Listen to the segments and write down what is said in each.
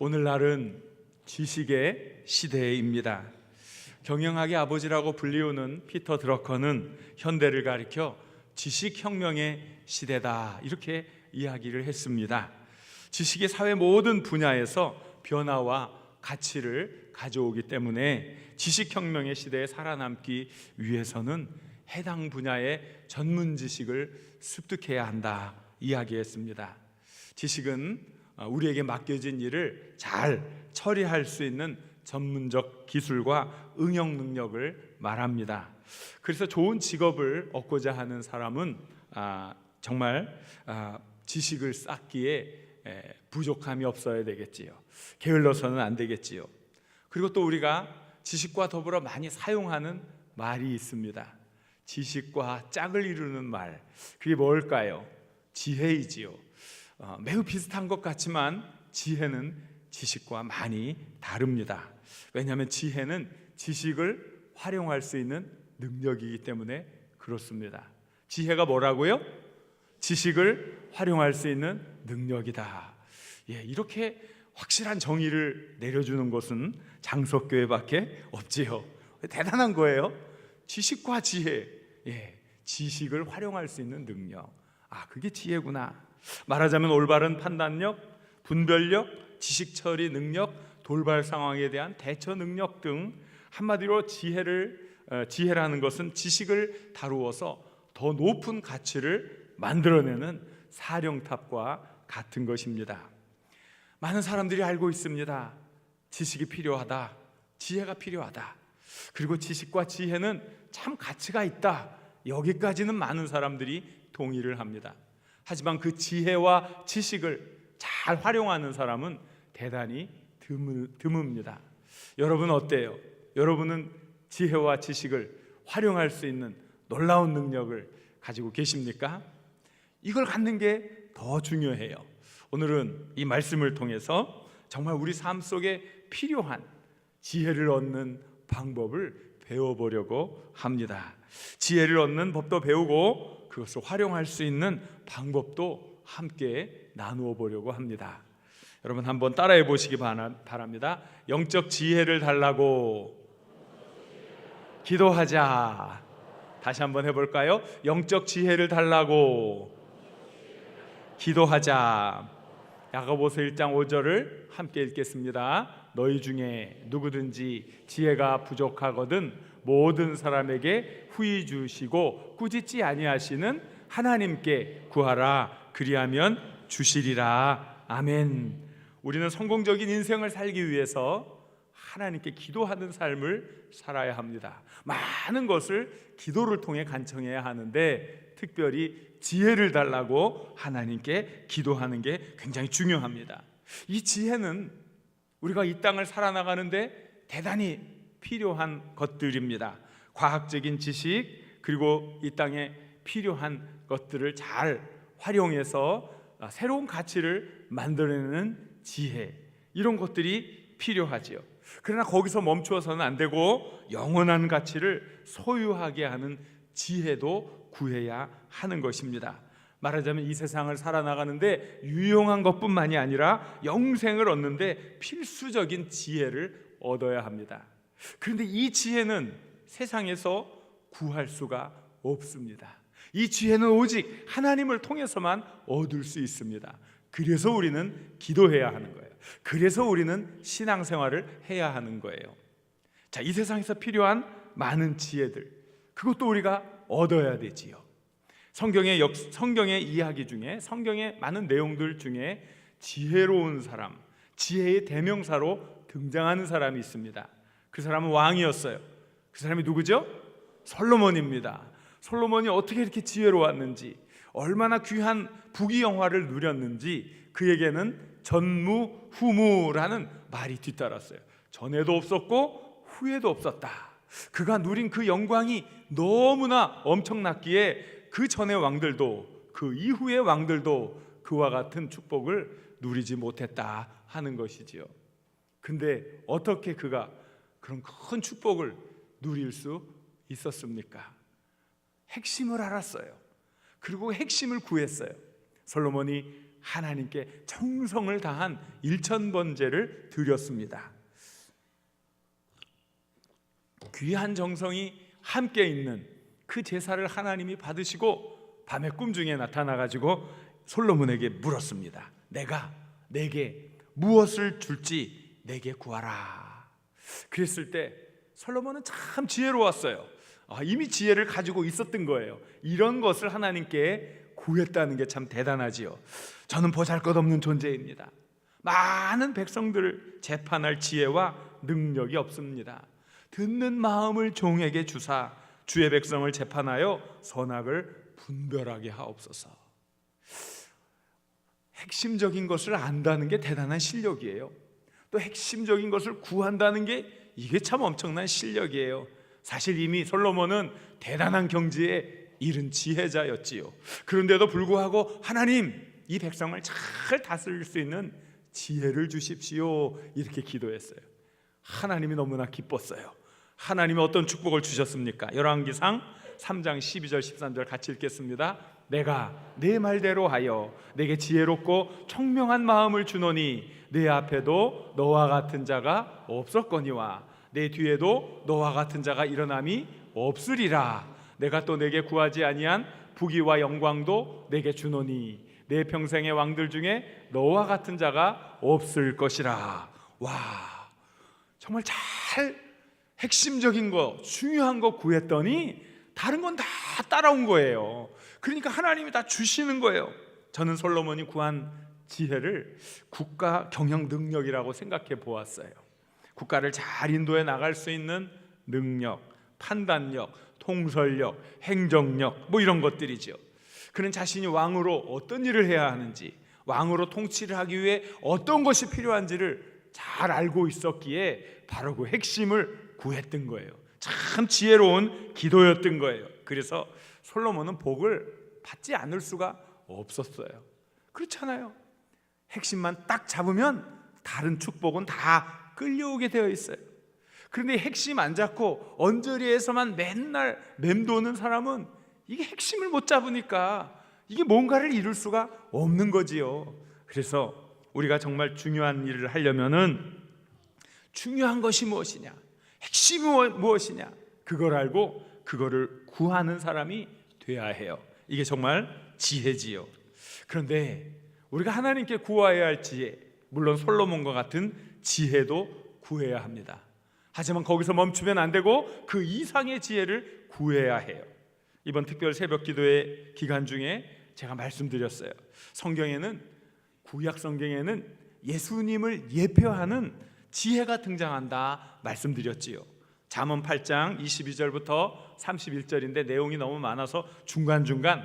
오늘날은 지식의 시대입니다. 경영학의 아버지라고 불리우는 피터 드러커는 현대를 가리켜 지식혁명의 시대다 이렇게 이야기를 했습니다. 지식이 사회 모든 분야에서 변화와 가치를 가져오기 때문에 지식혁명의 시대에 살아남기 위해서는 해당 분야의 전문 지식을 습득해야 한다 이야기했습니다. 지식은 우리에게 맡겨진 일을 잘 처리할 수 있는 전문적 기술과 응용 능력을 말합니다. 그래서 좋은 직업을 얻고자 하는 사람은 정말 지식을 쌓기에 부족함이 없어야 되겠지요. 게을러서는 안 되겠지요. 그리고 또 우리가 지식과 더불어 많이 사용하는 말이 있습니다. 지식과 짝을 이루는 말, 그게 뭘까요? 지혜이지요. 매우 비슷한 것 같지만 지혜는 지식과 많이 다릅니다. 왜냐하면 지혜는 지식을 활용할 수 있는 능력이기 때문에 그렇습니다. 지혜가 뭐라고요? 지식을 활용할 수 있는 능력이다. 이렇게 확실한 정의를 내려주는 것은 장석교회밖에 없지요. 대단한 거예요. 지식과 지혜, 지식을 활용할 수 있는 능력, 그게 지혜구나. 말하자면 올바른 판단력, 분별력, 지식 처리 능력, 돌발 상황에 대한 대처 능력 등 한마디로 지혜라는 것은 지식을 다루어서 더 높은 가치를 만들어내는 사령탑과 같은 것입니다. 많은 사람들이 알고 있습니다. 지식이 필요하다, 지혜가 필요하다. 그리고 지식과 지혜는 참 가치가 있다. 여기까지는 많은 사람들이 동의를 합니다. 하지만 그 지혜와 지식을 잘 활용하는 사람은 대단히 드뭅니다. 여러분 어때요? 여러분은 지혜와 지식을 활용할 수 있는 놀라운 능력을 가지고 계십니까? 이걸 갖는 게 더 중요해요. 오늘은 이 말씀을 통해서 정말 우리 삶 속에 필요한 지혜를 얻는 방법을 배워보려고 합니다. 지혜를 얻는 법도 배우고 그것을 활용할 수 있는 방법도 함께 나누어 보려고 합니다. 여러분 한번 따라해 보시기 바랍니다. 영적 지혜를 달라고 기도하자. 다시 한번 해볼까요? 영적 지혜를 달라고 기도하자. 야고보서 1장 5절을 함께 읽겠습니다. 너희 중에 누구든지 지혜가 부족하거든 모든 사람에게 후히 주시고 꾸짖지 아니하시는 하나님께 구하라. 그리하면 주시리라. 아멘. 우리는 성공적인 인생을 살기 위해서 하나님께 기도하는 삶을 살아야 합니다. 많은 것을 기도를 통해 간청해야 하는데 특별히 지혜를 달라고 하나님께 기도하는 게 굉장히 중요합니다. 이 지혜는 우리가 이 땅을 살아나가는데 대단히 필요한 것들입니다. 과학적인 지식, 그리고 이 땅에 필요한 것들을 잘 활용해서 새로운 가치를 만들어내는 지혜, 이런 것들이 필요하지요. 그러나 거기서 멈추어서는 안 되고 영원한 가치를 소유하게 하는 지혜도 구해야 하는 것입니다. 말하자면 이 세상을 살아나가는데 유용한 것뿐만이 아니라 영생을 얻는데 필수적인 지혜를 얻어야 합니다. 그런데 이 지혜는 세상에서 구할 수가 없습니다. 이 지혜는 오직 하나님을 통해서만 얻을 수 있습니다. 그래서 우리는 기도해야 하는 거예요. 그래서 우리는 신앙생활을 해야 하는 거예요. 자, 이 세상에서 필요한 많은 지혜들, 그것도 우리가 얻어야 되지요. 성경의 이야기 중에, 성경의 많은 내용들 중에 지혜로운 사람, 지혜의 대명사로 등장하는 사람이 있습니다. 그 사람은 왕이었어요. 그 사람이 누구죠? 솔로몬입니다. 솔로몬이 어떻게 이렇게 지혜로웠는지, 얼마나 귀한 부귀영화를 누렸는지 그에게는 전무후무라는 말이 뒤따랐어요. 전에도 없었고 후에도 없었다. 그가 누린 그 영광이 너무나 엄청났기에 그 전의 왕들도, 그 이후의 왕들도 그와 같은 축복을 누리지 못했다 하는 것이지요. 근데 어떻게 그가 그런 큰 축복을 누릴 수 있었습니까? 핵심을 알았어요. 그리고 핵심을 구했어요. 솔로몬이 하나님께 정성을 다한 일천번제를 드렸습니다. 귀한 정성이 함께 있는 그 제사를 하나님이 받으시고 밤에 꿈 중에 나타나가지고 솔로몬에게 물었습니다. 내가 내게 무엇을 줄지 내게 구하라. 그랬을 때 솔로몬은 참 지혜로웠어요. 이미 지혜를 가지고 있었던 거예요. 이런 것을 하나님께 구했다는 게 참 대단하지요. 저는 보잘것없는 존재입니다. 많은 백성들을 재판할 지혜와 능력이 없습니다. 듣는 마음을 종에게 주사 주의 백성을 재판하여 선악을 분별하게 하옵소서. 핵심적인 것을 안다는 게 대단한 실력이에요. 또 핵심적인 것을 구한다는 게 이게 참 엄청난 실력이에요. 사실 이미 솔로몬은 대단한 경지에 이른 지혜자였지요. 그런데도 불구하고 하나님, 이 백성을 잘 다스릴 수 있는 지혜를 주십시오, 이렇게 기도했어요. 하나님이 너무나 기뻤어요. 하나님이 어떤 축복을 주셨습니까? 열왕기상 3장 12절 13절 같이 읽겠습니다. 내가 내 말대로 하여 내게 지혜롭고 청명한 마음을 주노니 내 앞에도 너와 같은 자가 없었거니와 내 뒤에도 너와 같은 자가 일어남이 없으리라. 내가 또 내게 구하지 아니한 부귀와 영광도 내게 주노니 내 평생의 왕들 중에 너와 같은 자가 없을 것이라. 와, 정말 잘 핵심적인 거, 중요한 거 구했더니 다른 건 다 따라온 거예요. 그러니까 하나님이 다 주시는 거예요. 저는 솔로몬이 구한 지혜를 국가 경영 능력이라고 생각해 보았어요. 국가를 잘 인도해 나갈 수 있는 능력, 판단력, 통솔력, 행정력, 뭐 이런 것들이죠. 그는 자신이 왕으로 어떤 일을 해야 하는지, 왕으로 통치를 하기 위해 어떤 것이 필요한지를 잘 알고 있었기에 바로 그 핵심을 구했던 거예요. 참 지혜로운 기도였던 거예요. 그래서 솔로몬은 복을 받지 않을 수가 없었어요. 그렇잖아요. 핵심만 딱 잡으면 다른 축복은 다 끌려오게 되어 있어요. 그런데 핵심 안 잡고 언저리에서만 맨날 맴도는 사람은 이게 핵심을 못 잡으니까 이게 뭔가를 이룰 수가 없는 거지요. 그래서 우리가 정말 중요한 일을 하려면은 중요한 것이 무엇이냐, 핵심이 무엇이냐, 그걸 알고 그거를 구하는 사람이 돼야 해요. 이게 정말 지혜지요. 그런데 우리가 하나님께 구해야 할 지혜, 물론 솔로몬과 같은 지혜도 구해야 합니다. 하지만 거기서 멈추면 안 되고 그 이상의 지혜를 구해야 해요. 이번 특별 새벽 기도의 기간 중에 제가 말씀드렸어요. 성경에는, 구약 성경에는 예수님을 예표하는 지혜가 등장한다 말씀드렸지요. 잠언 8장 22절부터 31절인데 내용이 너무 많아서 중간중간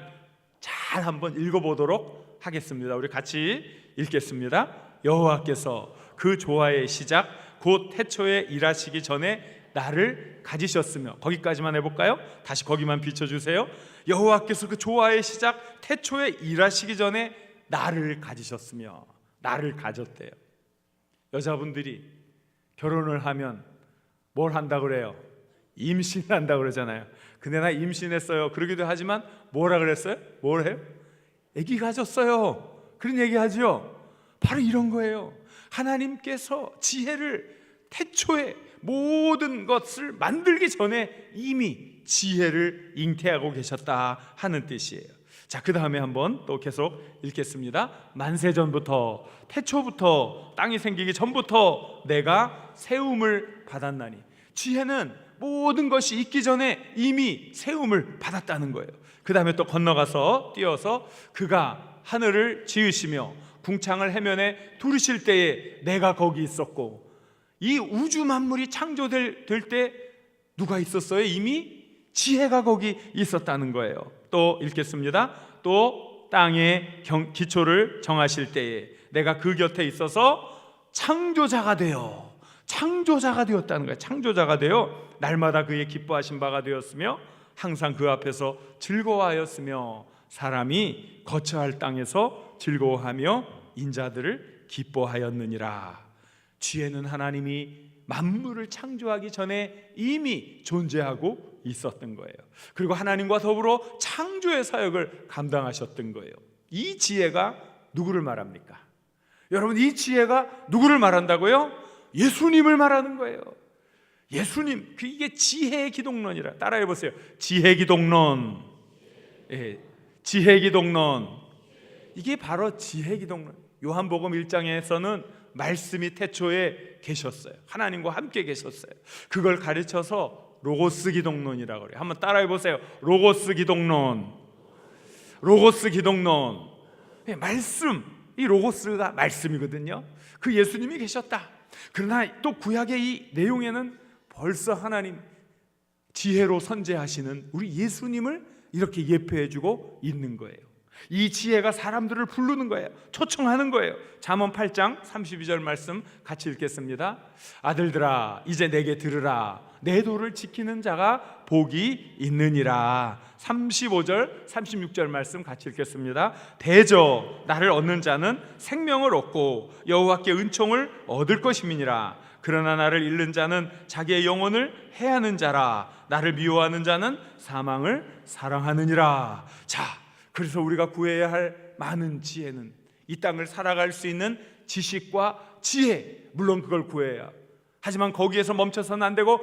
잘 한번 읽어보도록 하겠습니다. 우리 같이 읽겠습니다. 여호와께서 그 조화의 시작 곧 태초에 일하시기 전에 나를 가지셨으며, 거기까지만 해볼까요? 다시 거기만 비춰주세요. 여호와께서 그 조화의 시작 태초에 일하시기 전에 나를 가지셨으며, 나를 가졌대요. 여자분들이 결혼을 하면 뭘 한다고 그래요? 임신한다고 그러잖아요. 근데 나 임신했어요 그러기도 하지만 뭐라 그랬어요? 뭘 해요? 아기 가졌어요, 그런 얘기 하죠. 바로 이런 거예요. 하나님께서 지혜를 태초에 모든 것을 만들기 전에 이미 지혜를 잉태하고 계셨다 하는 뜻이에요. 자, 그 다음에 한번 또 계속 읽겠습니다. 만세전부터, 태초부터, 땅이 생기기 전부터 내가 세움을 받았나니. 지혜는 모든 것이 있기 전에 이미 세움을 받았다는 거예요. 그 다음에 또 건너가서 띄어서 그가 하늘을 지으시며 궁창을 해면에 두르실 때에 내가 거기 있었고, 이 우주 만물이 창조될 때 누가 있었어요? 이미 지혜가 거기 있었다는 거예요. 또 읽겠습니다. 또 땅의 기초를 정하실 때에 내가 그 곁에 있어서 창조자가 되었다는 거예요. 창조자가 되어 날마다 그의 기뻐하신 바가 되었으며 항상 그 앞에서 즐거워하였으며 사람이 거처할 땅에서 즐거워하며 인자들을 기뻐하였느니라. 지혜는 하나님이 만물을 창조하기 전에 이미 존재하고 있었던 거예요. 그리고 하나님과 더불어 창조의 사역을 감당하셨던 거예요. 이 지혜가 누구를 말합니까? 여러분, 이 지혜가 누구를 말한다고요? 예수님을 말하는 거예요. 예수님, 이게 지혜의 기독론이라. 따라해 보세요. 지혜 기독론. 예, 지혜 기독론. 이게 바로 지혜 기독론. 요한복음 1장에서는 말씀이 태초에 계셨어요. 하나님과 함께 계셨어요. 그걸 가르쳐서 로고스 기독론이라고 그래요. 한번 따라해 보세요. 로고스 기독론. 로고스 기독론. 예, 말씀. 이 로고스가 말씀이거든요. 그 예수님이 계셨다. 그러나 또 구약의 이 내용에는 벌써 하나님 지혜로 선재하시는 우리 예수님을 이렇게 예표해주고 있는 거예요. 이 지혜가 사람들을 부르는 거예요. 초청하는 거예요. 잠언 8장 32절 말씀 같이 읽겠습니다. 아들들아, 이제 내게 들으라. 내 도를 지키는 자가 복이 있느니라. 35절 36절 말씀 같이 읽겠습니다. 대저 나를 얻는 자는 생명을 얻고 여호와께 은총을 얻을 것임이니라. 그러나 나를 잃는 자는 자기의 영혼을 해하는 자라. 나를 미워하는 자는 사망을 사랑하느니라. 자, 그래서 우리가 구해야 할 많은 지혜는 이 땅을 살아갈 수 있는 지식과 지혜, 물론 그걸 구해야. 하지만 거기에서 멈춰서는 안 되고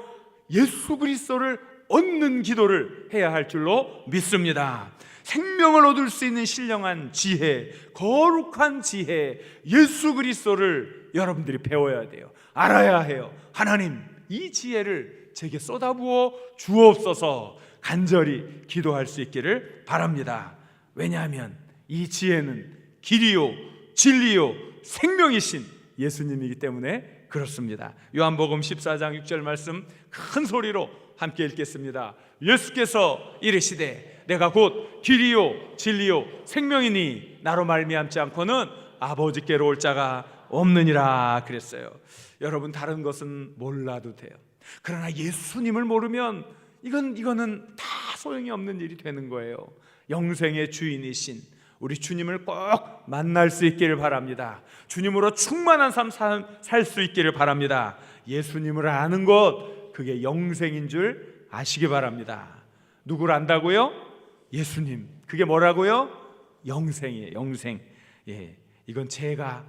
예수 그리스도를 얻는 기도를 해야 할 줄로 믿습니다. 생명을 얻을 수 있는 신령한 지혜, 거룩한 지혜, 예수 그리스도를 여러분들이 배워야 돼요. 알아야 해요. 하나님, 이 지혜를 제게 쏟아부어 주옵소서. 간절히 기도할 수 있기를 바랍니다. 왜냐하면 이 지혜는 길이요 진리요 생명이신 예수님이기 때문에 그렇습니다. 요한복음 14장 6절 말씀 큰 소리로 함께 읽겠습니다. 예수께서 이르시되 내가 곧 길이요 진리요 생명이니 나로 말미암지 않고는 아버지께로 올 자가 없느니라 그랬어요. 여러분, 다른 것은 몰라도 돼요. 그러나 예수님을 모르면 이거는 다 소용이 없는 일이 되는 거예요. 영생의 주인이신 우리 주님을 꼭 만날 수 있기를 바랍니다. 주님으로 충만한 삶 살 수 있기를 바랍니다. 예수님을 아는 것, 그게 영생인 줄 아시기 바랍니다. 누구를 안다고요? 예수님. 그게 뭐라고요? 영생이에요. 영생. 예, 이건 제가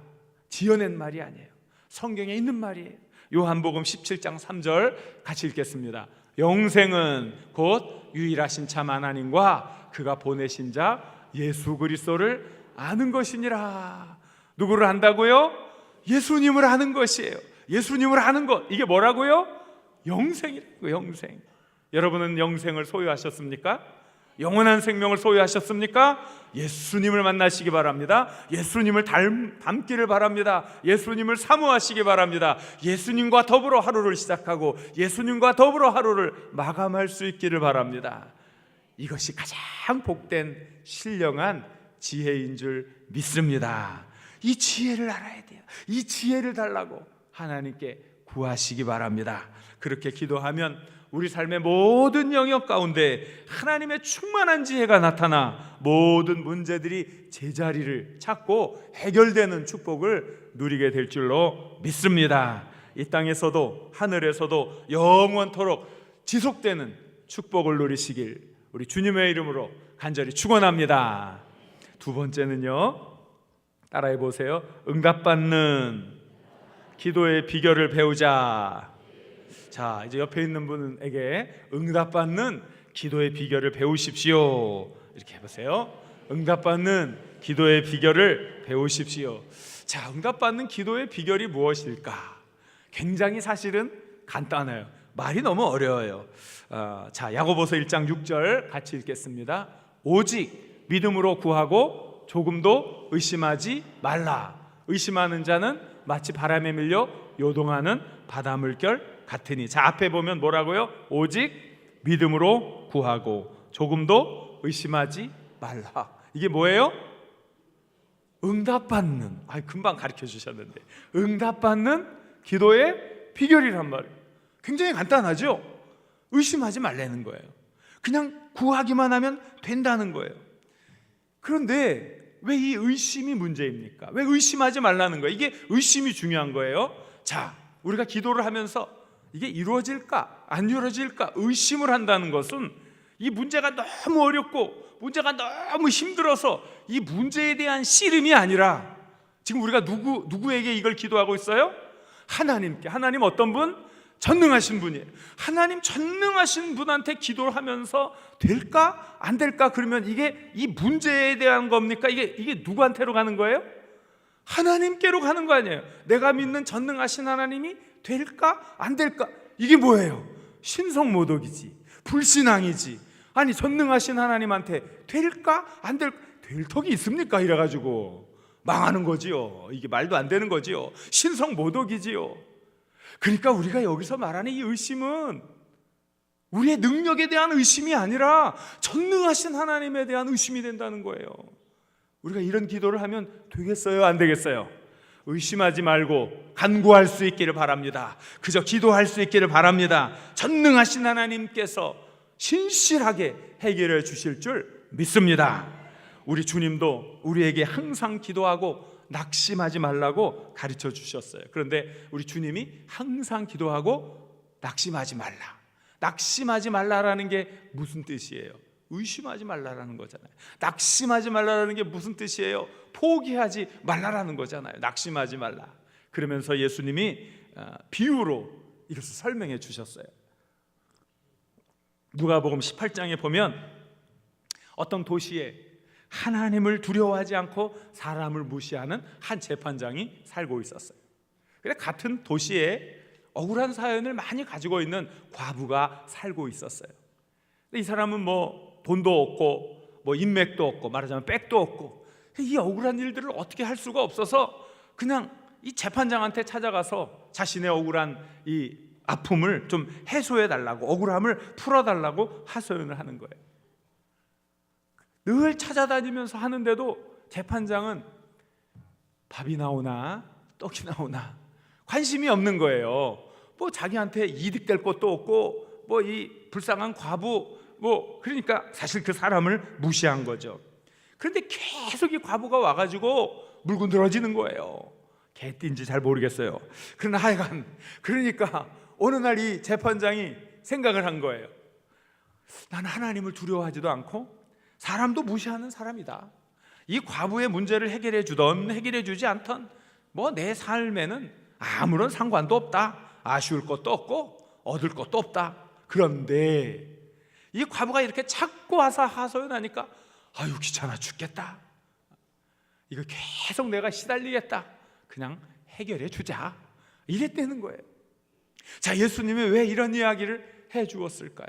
지어낸 말이 아니에요. 성경에 있는 말이에요. 요한복음 17장 3절 같이 읽겠습니다. 영생은 곧 유일하신 참 하나님과 그가 보내신 자 예수 그리스도를 아는 것이니라. 누구를 안다고요? 예수님을 아는 것이에요. 예수님을 아는 것, 이게 뭐라고요? 영생이라고요. 영생. 여러분은 영생을 소유하셨습니까? 영원한 생명을 소유하셨습니까? 예수님을 만나시기 바랍니다. 예수님을 닮기를 바랍니다. 예수님을 사모하시기 바랍니다. 예수님과 더불어 하루를 시작하고 예수님과 더불어 하루를 마감할 수 있기를 바랍니다. 이것이 가장 복된 신령한 지혜인 줄 믿습니다. 이 지혜를 알아야 돼요. 이 지혜를 달라고 하나님께 구하시기 바랍니다. 그렇게 기도하면 우리 삶의 모든 영역 가운데 하나님의 충만한 지혜가 나타나 모든 문제들이 제자리를 찾고 해결되는 축복을 누리게 될 줄로 믿습니다. 이 땅에서도 하늘에서도 영원토록 지속되는 축복을 누리시길 우리 주님의 이름으로 간절히 축원합니다. 두 번째는요, 따라해 보세요. 응답받는 기도의 비결을 배우자. 자, 이제 옆에 있는 분에게 응답받는 기도의 비결을 배우십시오. 이렇게 해보세요. 응답받는 기도의 비결을 배우십시오. 자, 응답받는 기도의 비결이 무엇일까? 굉장히 사실은 간단해요. 말이 너무 어려워요. 자, 야고보서 1장 6절 같이 읽겠습니다. 오직 믿음으로 구하고 조금도 의심하지 말라. 의심하는 자는 마치 바람에 밀려 요동하는 바닷물결 같으니. 자, 앞에 보면 뭐라고요? 오직 믿음으로 구하고 조금도 의심하지 말라. 이게 뭐예요? 응답받는, 금방 가르쳐 주셨는데, 응답받는 기도의 비결이란 말이에요. 굉장히 간단하죠? 의심하지 말라는 거예요. 그냥 구하기만 하면 된다는 거예요. 그런데 왜 이 의심이 문제입니까? 왜 의심하지 말라는 거예요? 이게 의심이 중요한 거예요. 자, 우리가 기도를 하면서 이게 이루어질까 안 이루어질까 의심을 한다는 것은 이 문제가 너무 어렵고 문제가 너무 힘들어서 이 문제에 대한 씨름이 아니라 지금 우리가 누구에게 이걸 기도하고 있어요? 하나님께. 하나님 어떤 분? 전능하신 분이에요. 하나님 전능하신 분한테 기도를 하면서 될까? 안 될까? 그러면 이게 이 문제에 대한 겁니까? 이게 누구한테로 가는 거예요? 하나님께로 가는 거 아니에요. 내가 믿는 전능하신 하나님이 될까? 안 될까? 이게 뭐예요? 신성모독이지, 불신앙이지. 아니 전능하신 하나님한테 될까? 안 될까? 될 턱이 있습니까? 이래가지고 망하는 거지요. 이게 말도 안 되는 거지요. 신성모독이지요. 그러니까 우리가 여기서 말하는 이 의심은 우리의 능력에 대한 의심이 아니라 전능하신 하나님에 대한 의심이 된다는 거예요. 우리가 이런 기도를 하면 되겠어요? 안 되겠어요? 의심하지 말고 간구할 수 있기를 바랍니다. 그저 기도할 수 있기를 바랍니다. 전능하신 하나님께서 신실하게 해결해 주실 줄 믿습니다. 우리 주님도 우리에게 항상 기도하고 낙심하지 말라고 가르쳐 주셨어요. 그런데 우리 주님이 항상 기도하고 낙심하지 말라. 낙심하지 말라라는 게 무슨 뜻이에요? 의심하지 말라라는 거잖아요. 낙심하지 말라라는 게 무슨 뜻이에요? 포기하지 말라라는 거잖아요. 낙심하지 말라. 그러면서 예수님이 비유로 이것을 설명해 주셨어요. 누가복음 18장에 보면 어떤 도시에 하나님을 두려워하지 않고 사람을 무시하는 한 재판장이 살고 있었어요. 그래 같은 도시에 억울한 사연을 많이 가지고 있는 과부가 살고 있었어요. 이 사람은 뭐 돈도 없고 뭐 인맥도 없고 말하자면 백도 없고 이 억울한 일들을 어떻게 할 수가 없어서 그냥 이 재판장한테 찾아가서 자신의 억울한 이 아픔을 좀 해소해 달라고, 억울함을 풀어 달라고 하소연을 하는 거예요. 늘 찾아다니면서 하는데도 재판장은 밥이 나오나 떡이 나오나 관심이 없는 거예요. 뭐 자기한테 이득될 것도 없고 뭐 이 불쌍한 과부 뭐 그러니까 사실 그 사람을 무시한 거죠. 그런데 계속 이 과부가 와가지고 물고 늘어지는 거예요. 개띠인지 잘 모르겠어요. 그러나 하여간 그러니까 어느 날 이 재판장이 생각을 한 거예요. 나는 하나님을 두려워하지도 않고 사람도 무시하는 사람이다. 이 과부의 문제를 해결해 주던 해결해 주지 않던 뭐 내 삶에는 아무런 상관도 없다. 아쉬울 것도 없고 얻을 것도 없다. 그런데 이 과부가 이렇게 자꾸 와서 하소연하니까 아유 귀찮아 죽겠다. 이거 계속 내가 시달리겠다. 그냥 해결해 주자. 이랬다는 거예요. 자, 예수님이 왜 이런 이야기를 해 주었을까요?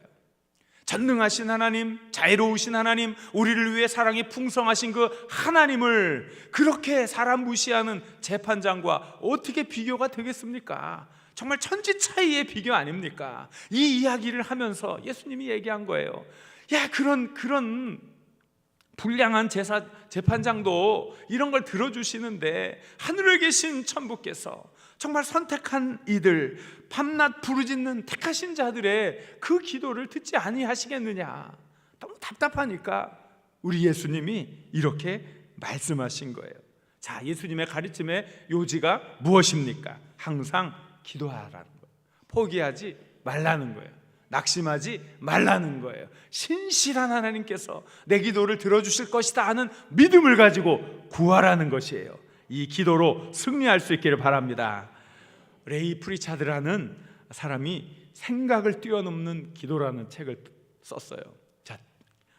전능하신 하나님, 자애로우신 하나님, 우리를 위해 사랑이 풍성하신 그 하나님을 그렇게 사람 무시하는 재판장과 어떻게 비교가 되겠습니까? 정말 천지 차이의 비교 아닙니까? 이 이야기를 하면서 예수님이 얘기한 거예요. 야, 그런 불량한 재판장도 이런 걸 들어주시는데 하늘에 계신 천부께서 정말 선택한 이들, 밤낮 부르짖는 택하신 자들의 그 기도를 듣지 아니하시겠느냐. 너무 답답하니까 우리 예수님이 이렇게 말씀하신 거예요. 자, 예수님의 가르침의 요지가 무엇입니까? 항상 기도하라는 거예요. 포기하지 말라는 거예요. 낙심하지 말라는 거예요. 신실한 하나님께서 내 기도를 들어주실 것이다 하는 믿음을 가지고 구하라는 것이에요. 이 기도로 승리할 수 있기를 바랍니다. 레이 프리차드라는 사람이 생각을 뛰어넘는 기도라는 책을 썼어요. 자,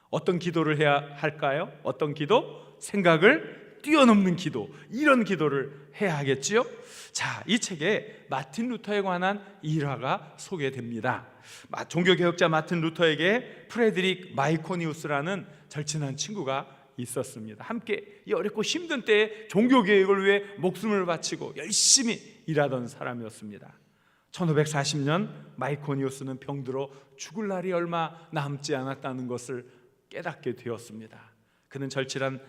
어떤 기도를 해야 할까요? 어떤 기도? 생각을 뛰어넘는 기도. 이런 기도를 해야 하겠지요? 자, 이 책에 마틴 루터에 관한 일화가 소개됩니다. 종교개혁자 마틴 루터에게 프레드릭 마이코니우스라는 절친한 친구가 있었습니다. 함께 이 어렵고 힘든 때에 종교개혁을 위해 목숨을 바치고 열심히 일하던 사람이었습니다. 1540년 마이코니우스는 병들어 죽을 날이 얼마 남지 않았다는 것을 깨닫게 되었습니다. 그는 절친한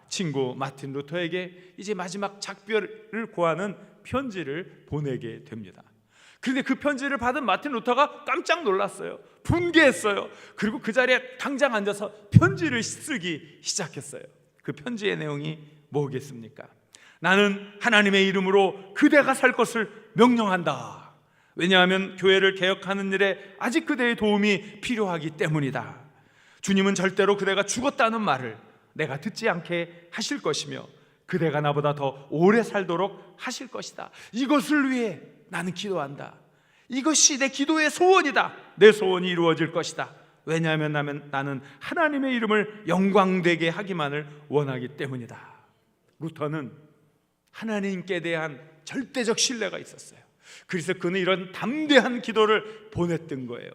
친구 마틴 루터에게 이제 마지막 작별을 고하는 편지를 보내게 됩니다. 그런데 그 편지를 받은 마틴 루터가 깜짝 놀랐어요. 분개했어요. 그리고 그 자리에 당장 앉아서 편지를 쓰기 시작했어요. 그 편지의 내용이 뭐겠습니까? 나는 하나님의 이름으로 그대가 살 것을 명령한다. 왜냐하면 교회를 개혁하는 일에 아직 그대의 도움이 필요하기 때문이다. 주님은 절대로 그대가 죽었다는 말을 내가 듣지 않게 하실 것이며 그대가 나보다 더 오래 살도록 하실 것이다. 이것을 위해 나는 기도한다. 이것이 내 기도의 소원이다. 내 소원이 이루어질 것이다. 왜냐하면 나는 하나님의 이름을 영광되게 하기만을 원하기 때문이다. 루터는 하나님께 대한 절대적 신뢰가 있었어요. 그래서 그는 이런 담대한 기도를 보냈던 거예요.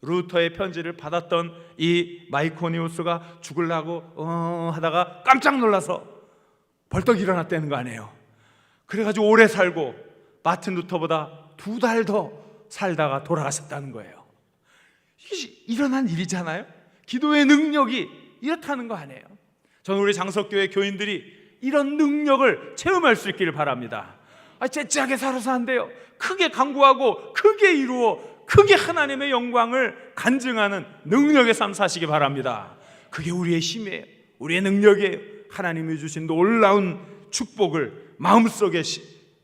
루터의 편지를 받았던 이 마이코니우스가 죽으려고 하다가 깜짝 놀라서 벌떡 일어났다는 거 아니에요. 그래가지고 오래 살고 마틴 루터보다 2달 더 살다가 돌아가셨다는 거예요. 이게 일어난 일이잖아요. 기도의 능력이 이렇다는 거 아니에요. 저는 우리 장석교회 교인들이 이런 능력을 체험할 수 있기를 바랍니다. 째째하게 살아서 안 돼요. 크게 간구하고 크게 이루어 크게 하나님의 영광을 간증하는 능력의 삶 사시기 바랍니다. 그게 우리의 힘이에요. 우리의 능력이에요. 하나님이 주신 놀라운 축복을 마음속에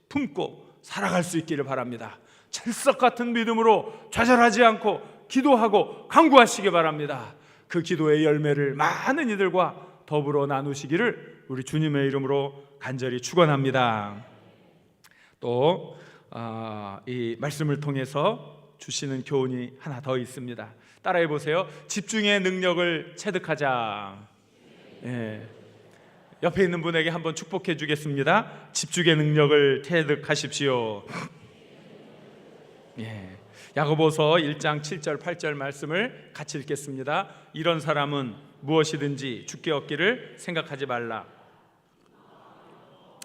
품고 살아갈 수 있기를 바랍니다. 찰석 같은 믿음으로 좌절하지 않고 기도하고 간구하시기 바랍니다. 그 기도의 열매를 많은 이들과 더불어 나누시기를 우리 주님의 이름으로 간절히 축원합니다. 또 이 말씀을 통해서 주시는 교훈이 하나 더 있습니다. 따라해 보세요. 집중의 능력을 체득하자. 옆에 있는 분에게 한번 축복해 주겠습니다. 집중의 능력을 체득하십시오. 야고보서 1장 7절 8절 말씀을 같이 읽겠습니다. 이런 사람은 무엇이든지 주께 얻기를 생각하지 말라.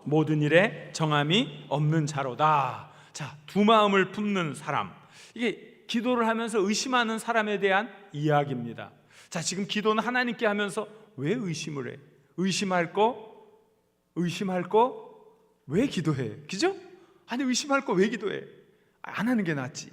모든 일에 정함이 없는 자로다. 자, 두 마음을 품는 사람, 이게 기도를 하면서 의심하는 사람에 대한 이야기입니다. 자, 지금 기도는 하나님께 하면서 왜 의심을 해? 의심할 거 왜 기도해? 그죠? 아니, 의심할 거 왜 기도해? 안 하는 게 낫지.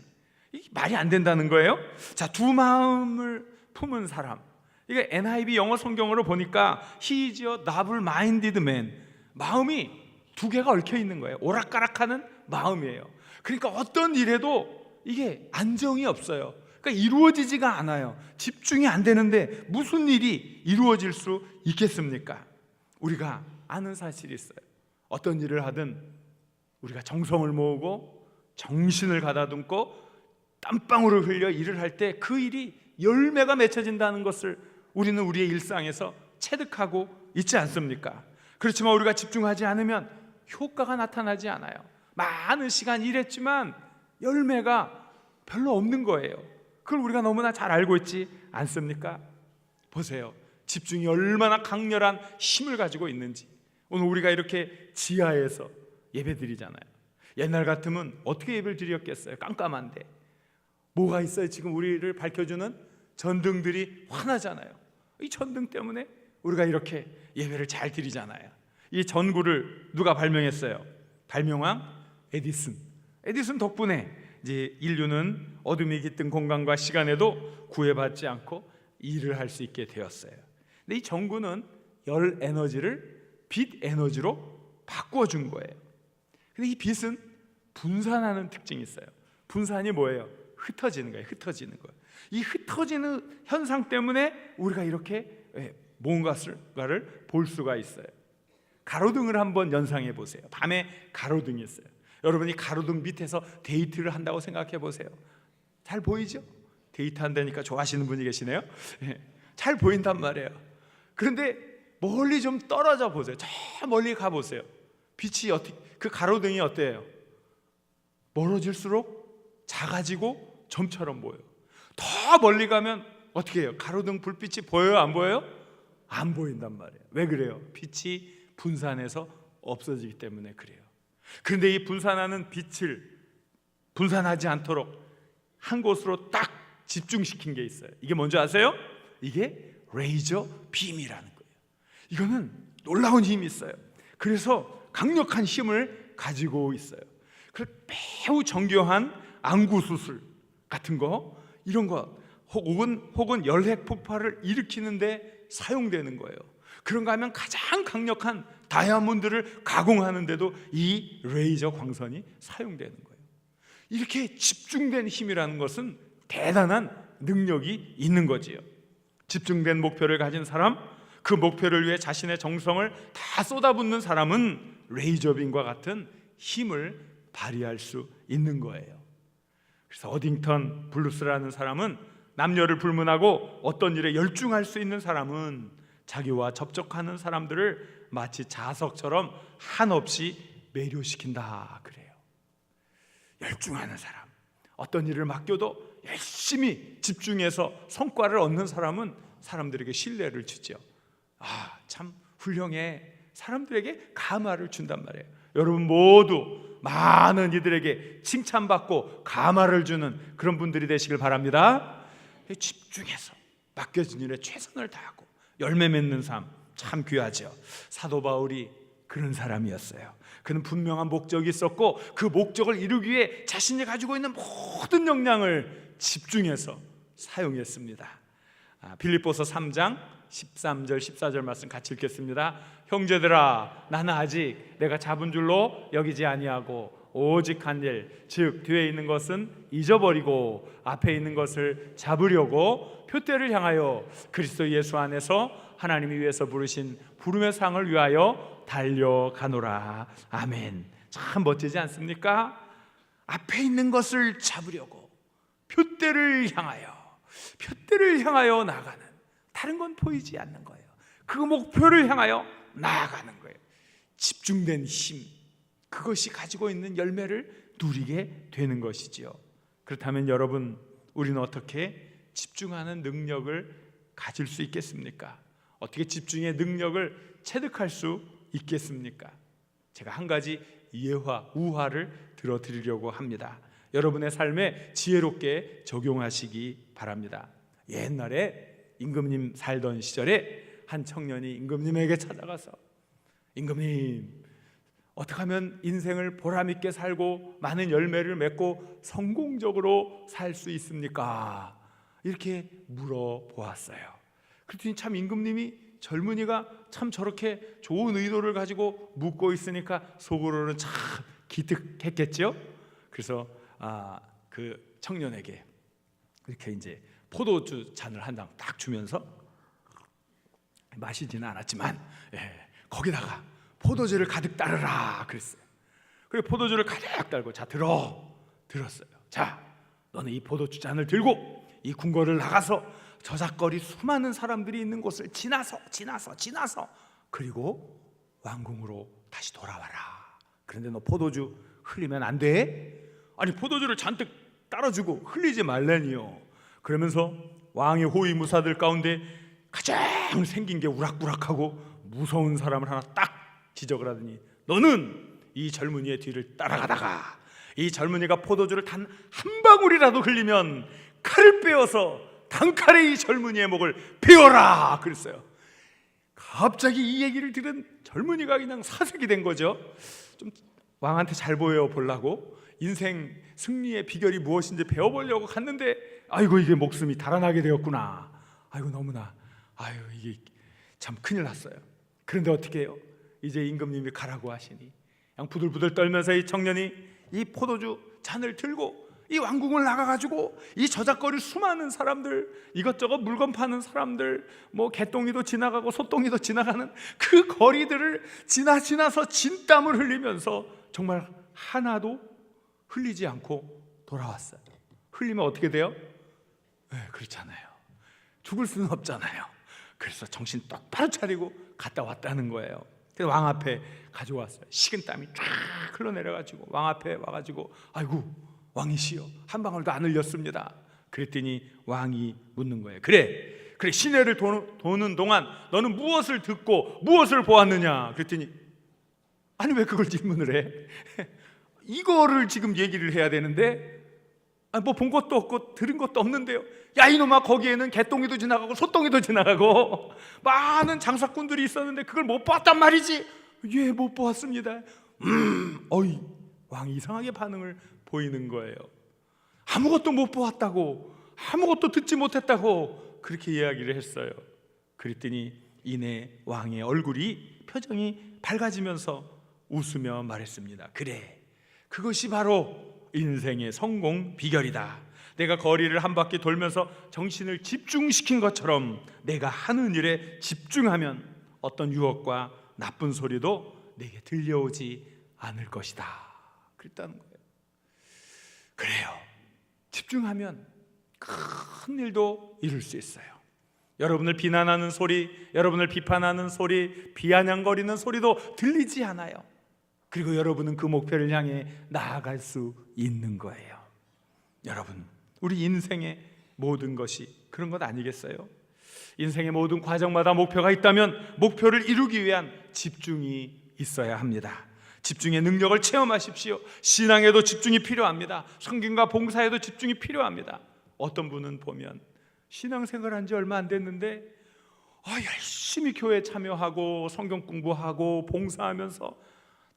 이게 말이 안 된다는 거예요. 자, 두 마음을 품은 사람, 이게 NIV 영어 성경으로 보니까 He is a double-minded man. 마음이 두 개가 얽혀 있는 거예요. 오락가락하는 마음이에요. 그러니까 어떤 일에도 이게 안정이 없어요. 그러니까 이루어지지가 않아요. 집중이 안 되는데 무슨 일이 이루어질 수 있겠습니까? 우리가 아는 사실이 있어요. 어떤 일을 하든 우리가 정성을 모으고 정신을 가다듬고 땀방울을 흘려 일을 할 때 그 일이 열매가 맺혀진다는 것을 우리는 우리의 일상에서 체득하고 있지 않습니까? 그렇지만 우리가 집중하지 않으면 효과가 나타나지 않아요. 많은 시간 일했지만 열매가 별로 없는 거예요. 그걸 우리가 너무나 잘 알고 있지 않습니까? 보세요. 집중이 얼마나 강렬한 힘을 가지고 있는지. 오늘 우리가 이렇게 지하에서 예배 드리잖아요. 옛날 같으면 어떻게 예배를 드렸겠어요? 깜깜한데. 뭐가 있어요? 지금 우리를 밝혀주는 전등들이 환하잖아요. 이 전등 때문에 우리가 이렇게 예배를 잘 드리잖아요. 이 전구를 누가 발명했어요? 발명왕 에디슨 덕분에 이제 인류는 어둠이 깃든 공간과 시간에도 구애받지 않고 일을 할 수 있게 되었어요. 근데 이 전구는 열 에너지를 빛 에너지로 바꿔준 거예요. 근데 이 빛은 분산하는 특징이 있어요. 분산이 뭐예요? 흩어지는 거예요. 이 흩어지는 현상 때문에 우리가 이렇게 뭔가를 볼 수가 있어요. 가로등을 한번 연상해 보세요. 밤에 가로등이 있어요. 여러분이 가로등 밑에서 데이트를 한다고 생각해 보세요. 잘 보이죠? 데이트 한다니까 좋아하시는 분이 계시네요. 잘 보인단 말이에요. 그런데 멀리 좀 떨어져 보세요. 저 멀리 가 보세요. 빛이 그 가로등이 어때요? 멀어질수록 작아지고 점처럼 보여요. 더 멀리 가면 어떻게 해요? 가로등 불빛이 보여요? 안 보여요? 안 보인단 말이에요. 왜 그래요? 빛이 분산해서 없어지기 때문에 그래요. 그런데 이 분산하는 빛을 분산하지 않도록 한 곳으로 딱 집중시킨 게 있어요. 이게 뭔지 아세요? 이게 레이저 빔이라는 거예요. 이거는 놀라운 힘이 있어요. 그래서 강력한 힘을 가지고 있어요. 매우 정교한 안구 수술 같은 거, 이런 거 혹은 열핵 폭발을 일으키는데 사용되는 거예요. 그런가 하면 가장 강력한 다이아몬드를 가공하는데도 이 레이저 광선이 사용되는 거예요. 이렇게 집중된 힘이라는 것은 대단한 능력이 있는 거지요. 집중된 목표를 가진 사람, 그 목표를 위해 자신의 정성을 다 쏟아붓는 사람은 레이저빔과 같은 힘을 발휘할 수 있는 거예요. 그래서 어딩턴 블루스라는 사람은 남녀를 불문하고 어떤 일에 열중할 수 있는 사람은 자기와 접촉하는 사람들을 마치 자석처럼 한없이 매료시킨다 그래요. 열중하는 사람, 어떤 일을 맡겨도 열심히 집중해서 성과를 얻는 사람은 사람들에게 신뢰를 주죠. 참 훌륭해, 사람들에게 감화를 준단 말이에요. 여러분 모두 많은 이들에게 칭찬받고 감화를 주는 그런 분들이 되시길 바랍니다. 집중해서 맡겨진 일에 최선을 다하고 열매 맺는 삶 참 귀하죠. 사도 바울이 그런 사람이었어요. 그는 분명한 목적이 있었고 그 목적을 이루기 위해 자신이 가지고 있는 모든 역량을 집중해서 사용했습니다. 빌립보서 3장 13절 14절 말씀 같이 읽겠습니다. 형제들아, 나는 아직 내가 잡은 줄로 여기지 아니하고 오직 한 일, 즉 뒤에 있는 것은 잊어버리고 앞에 있는 것을 잡으려고 표대를 향하여 그리스도 예수 안에서 하나님이 위해서 부르신 부름의 상을 위하여 달려가노라. 아멘. 참 멋지지 않습니까? 앞에 있는 것을 잡으려고 표대를 향하여 나가는, 다른 건 보이지 않는 거예요. 그 목표를 향하여 나아가는 거예요. 집중된 힘, 그것이 가지고 있는 열매를 누리게 되는 것이지요. 그렇다면 여러분, 우리는 어떻게 집중하는 능력을 가질 수 있겠습니까? 어떻게 집중의 능력을 체득할 수 있겠습니까? 제가 한 가지 우화를 들어드리려고 합니다. 여러분의 삶에 지혜롭게 적용하시기 바랍니다. 옛날에 임금님 살던 시절에 한 청년이 임금님에게 찾아가서, 임금님, 어떻게 하면 인생을 보람있게 살고 많은 열매를 맺고 성공적으로 살 수 있습니까? 이렇게 물어보았어요. 그랬더니 참 임금님이 젊은이가 참 저렇게 좋은 의도를 가지고 묻고 있으니까 속으로는 참 기특했겠죠. 그래서 그 청년에게 이렇게 이제 포도주 잔을 한 잔 딱 주면서, 마시지는 않았지만 거기다가 포도주를 가득 따르라 그랬어요. 그래 포도주를 가득 따르고, 자 들었어요. 자, 너는 이 포도주 잔을 들고 이 궁궐을 나가서 저작거리 수많은 사람들이 있는 곳을 지나서 그리고 왕궁으로 다시 돌아와라. 그런데 너 포도주 흘리면 안 돼. 아니 포도주를 잔뜩 따라주고 흘리지 말라니요. 그러면서 왕의 호위무사들 가운데 가장 생긴 게 우락부락하고 무서운 사람을 하나 딱 지적을 하더니, 너는 이 젊은이의 뒤를 따라가다가 이 젊은이가 포도주를 단 한 방울이라도 흘리면 칼을 빼어서 단칼에 이 젊은이의 목을 베어라 그랬어요. 갑자기 이 얘기를 들은 젊은이가 그냥 사색이 된 거죠. 좀 왕한테 잘 보여 보려고 인생 승리의 비결이 무엇인지 배워보려고 갔는데, 아이고 이게 목숨이 달아나게 되었구나. 아이고 너무나, 아유 이게 참 큰일 났어요. 그런데 어떻게 해요? 이제 임금님이 가라고 하시니 그냥 부들부들 떨면서 이 청년이 이 포도주 잔을 들고 이 왕궁을 나가가지고 이 저작거리 수많은 사람들, 이것저것 물건 파는 사람들, 뭐 개똥이도 지나가고 소똥이도 지나가는 그 거리들을 지나서 진땀을 흘리면서 정말 하나도 흘리지 않고 돌아왔어요. 흘리면 어떻게 돼요? 그렇잖아요. 죽을 수는 없잖아요. 그래서 정신 똑바로 차리고 갔다 왔다는 거예요. 그래서 왕 앞에 가져왔어요. 식은땀이 쫙 흘러내려가지고 왕 앞에 와가지고, 아이고 왕이시여, 한 방울도 안 흘렸습니다. 그랬더니 왕이 묻는 거예요. 그래 시내를 도는 동안 너는 무엇을 듣고 무엇을 보았느냐? 그랬더니, 아니 왜 그걸 질문을 해? 이거를 지금 얘기를 해야 되는데, 뭐 본 것도 없고 들은 것도 없는데요. 야 이놈아, 거기에는 개똥이도 지나가고 소똥이도 지나가고 많은 장사꾼들이 있었는데 그걸 못 보았단 말이지. 예, 못 보았습니다. 어이, 왕이 이상하게 반응을 보이는 거예요. 아무것도 못 보았다고, 아무것도 듣지 못했다고 그렇게 이야기를 했어요. 그랬더니 이내 왕의 얼굴이, 표정이 밝아지면서 웃으며 말했습니다. 그래, 그것이 바로 인생의 성공 비결이다. 내가 거리를 한 바퀴 돌면서 정신을 집중시킨 것처럼 내가 하는 일에 집중하면 어떤 유혹과 나쁜 소리도 내게 들려오지 않을 것이다. 그랬다는 거예요. 그래요. 집중하면 큰 일도 이룰 수 있어요. 여러분을 비난하는 소리, 여러분을 비판하는 소리, 비아냥거리는 소리도 들리지 않아요. 그리고 여러분은 그 목표를 향해 나아갈 수 있는 거예요. 여러분, 우리 인생의 모든 것이 그런 것 아니겠어요? 인생의 모든 과정마다 목표가 있다면 목표를 이루기 위한 집중이 있어야 합니다. 집중의 능력을 체험하십시오. 신앙에도 집중이 필요합니다. 성경과 봉사에도 집중이 필요합니다. 어떤 분은 보면 신앙생활 한 지 얼마 안 됐는데 열심히 교회 참여하고 성경 공부하고 봉사하면서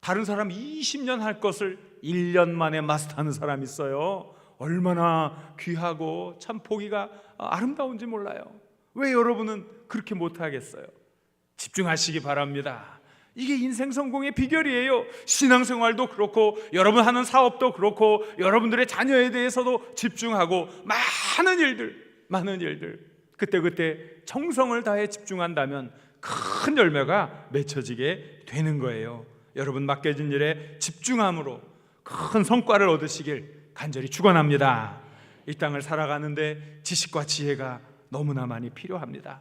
다른 사람 20년 할 것을 1년 만에 마스터하는 사람이 있어요. 얼마나 귀하고 참 보기가 아름다운지 몰라요. 왜 여러분은 그렇게 못하겠어요? 집중하시기 바랍니다. 이게 인생 성공의 비결이에요. 신앙생활도 그렇고 여러분 하는 사업도 그렇고 여러분들의 자녀에 대해서도 집중하고 많은 일들 그때 정성을 다해 집중한다면 큰 열매가 맺혀지게 되는 거예요. 여러분 맡겨진 일에 집중함으로 큰 성과를 얻으시길 간절히 축원합니다. 이 땅을 살아가는데 지식과 지혜가 너무나 많이 필요합니다.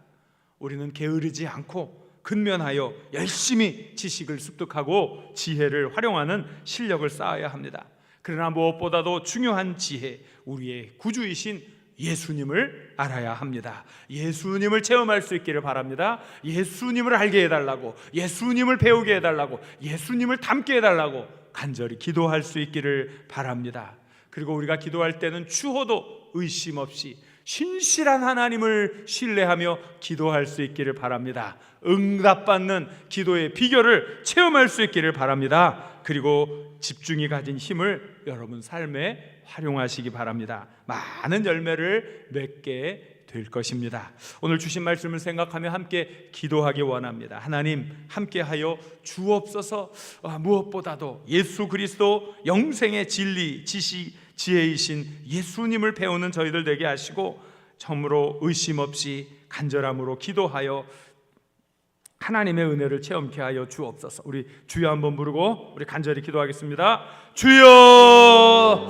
우리는 게으르지 않고 근면하여 열심히 지식을 습득하고 지혜를 활용하는 실력을 쌓아야 합니다. 그러나 무엇보다도 중요한 지혜, 우리의 구주이신 예수님을 알아야 합니다. 예수님을 체험할 수 있기를 바랍니다. 예수님을 알게 해달라고, 예수님을 배우게 해달라고, 예수님을 닮게 해달라고 간절히 기도할 수 있기를 바랍니다. 그리고 우리가 기도할 때는 추호도 의심 없이 신실한 하나님을 신뢰하며 기도할 수 있기를 바랍니다. 응답받는 기도의 비결을 체험할 수 있기를 바랍니다. 그리고 집중이 가진 힘을 여러분 삶에 활용하시기 바랍니다. 많은 열매를 맺게 될 것입니다. 오늘 주신 말씀을 생각하며 함께 기도하기 원합니다. 하나님 함께하여 주옵소서. 무엇보다도 예수 그리스도 영생의 진리, 지식, 지혜이신 예수님을 배우는 저희들 되게 하시고 참으로 의심 없이 간절함으로 기도하여 하나님의 은혜를 체험케 하여 주옵소서. 우리 주여 한번 부르고 우리 간절히 기도하겠습니다. 주여!